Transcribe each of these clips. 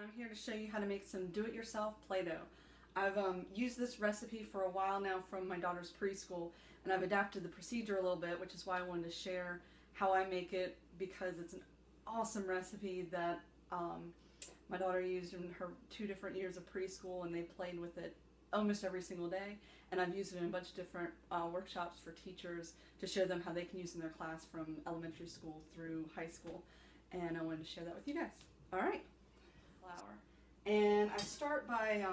I'm here to show you how to make some do-it-yourself Play-Doh. I've used this recipe for a while now from my daughter's preschool, and I've adapted the procedure a little bit, which is why I wanted to share how I make it, because it's an awesome recipe that my daughter used in her 2 different years of preschool, and they played with it almost every single day. And I've used it in a bunch of different workshops for teachers to show them how they can use it in their class from elementary school through high school. And I wanted to share that with you guys. All right. Flour. And I start by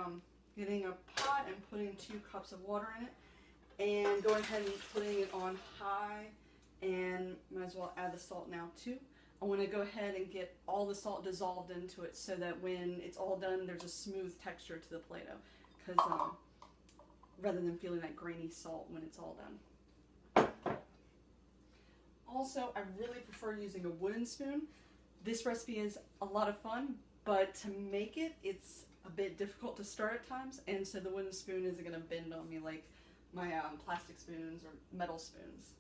getting a pot and putting 2 cups of water in it, and going ahead and putting it on high, and might as well add the salt now too. I want to go ahead and get all the salt dissolved into it so that when it's all done, there's a smooth texture to the Play-Doh, because rather than feeling that grainy salt when it's all done. Also, I really prefer using a wooden spoon. This recipe is a lot of fun, but to make it, it's a bit difficult to start at times, and so the wooden spoon isn't going to bend on me like my plastic spoons or metal spoons.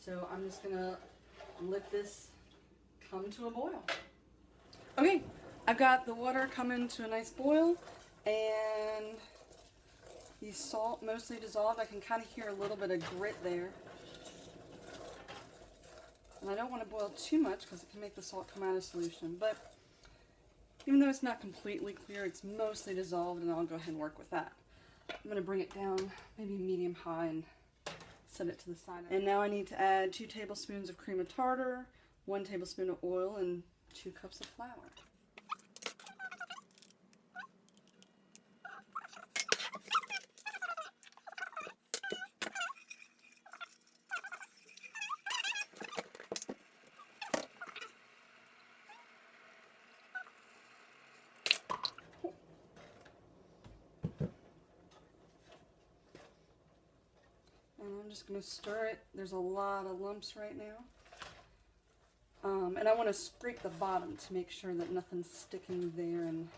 So I'm just going to let this come to a boil. Okay, I've got the water coming to a nice boil, and the salt mostly dissolved. I can kind of hear a little bit of grit there. And I don't want to boil too much because it can make the salt come out of solution, but even though it's not completely clear, it's mostly dissolved, and I'll go ahead and work with that. I'm going to bring it down, maybe medium-high, and set it to the side. And now I need to add 2 tablespoons of cream of tartar, 1 tablespoon of oil, and 2 cups of flour. And I'm just going to stir it. There's a lot of lumps right now. And I want to scrape the bottom to make sure that nothing's sticking there and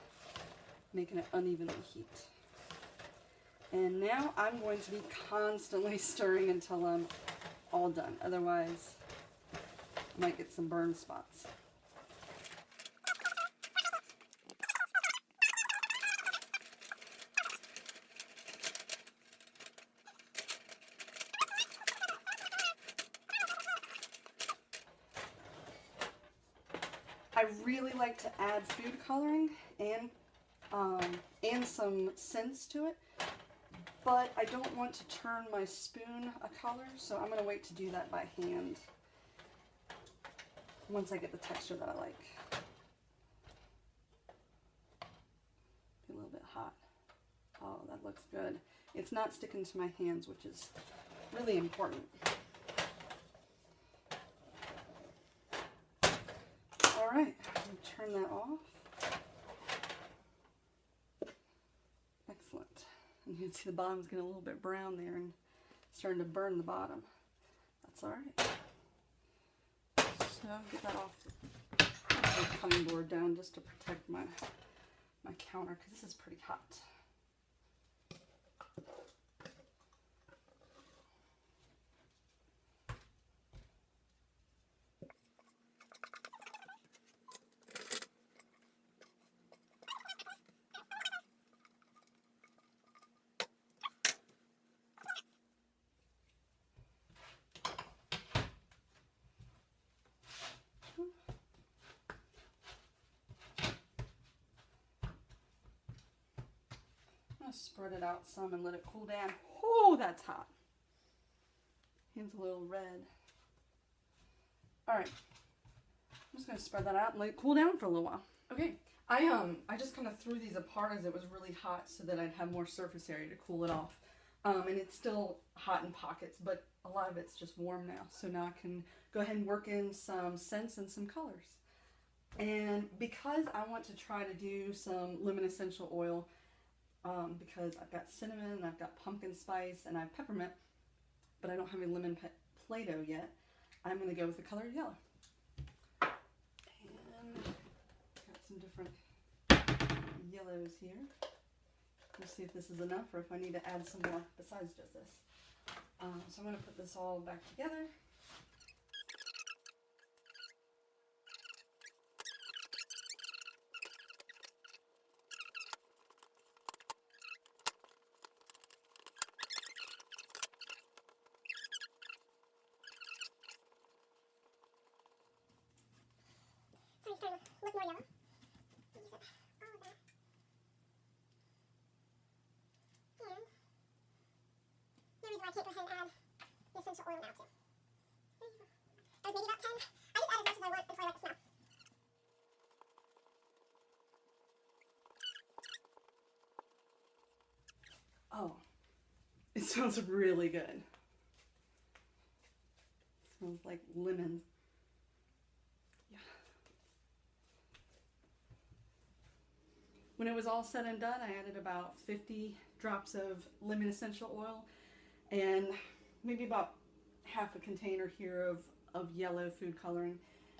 making it unevenly heat. And now I'm going to be constantly stirring until I'm all done. Otherwise, I might get some burn spots. I really like to add food coloring and some scents to it, but I don't want to turn my spoon a color, so I'm going to wait to do that by hand once I get the texture that I like. Be a little bit hot. Oh, that looks good. It's not sticking to my hands, which is really important. Alright, turn that off. Excellent. And you can see the bottom's getting a little bit brown there and starting to burn the bottom. That's alright. So get that off the cutting board down just to protect my counter, because this is pretty hot. Spread it out some and let it cool down. Oh, that's hot. Hand's a little red. Alright. I'm just going to spread that out and let it cool down for a little while. Okay. I just kind of threw these apart as it was really hot so that I'd have more surface area to cool it off. And it's still hot in pockets, but a lot of it's just warm now. So now I can go ahead and work in some scents and some colors. And because I want to try to do some lemon essential oil, because I've got cinnamon, I've got pumpkin spice, and I have peppermint, but I don't have any lemon Play-Doh yet, I'm going to go with the color yellow. And got some different yellows here. We'll see if this is enough or if I need to add some more besides just this. So I'm going to put this all back together. yellow. Use up all of that. And the reason why I can't go ahead and add the essential oil now too. There you go. That was maybe about 10. I just add as much as I want until I like the smell. Oh, it smells really good. It smells like lemon. Yeah. When it was all said and done, I added about 50 drops of lemon essential oil and maybe about half a container here of yellow food coloring.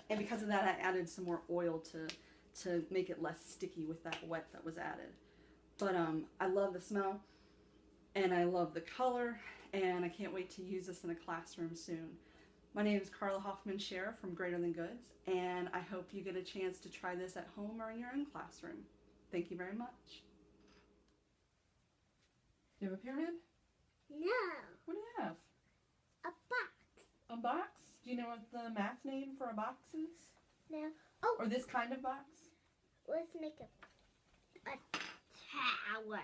And because of that, I added some more oil to make it less sticky with that wet that was added. But I love the smell. And I love the color, and I can't wait to use this in a classroom soon. My name is Carla Hoffman Scherer from Greater Than Goods, and I hope you get a chance to try this at home or in your own classroom. Thank you very much. Do you have a pyramid? No. What do you have? A box. A box? Do you know what the math name for a box is? No. Oh. Or this kind of box? Let's make a tower.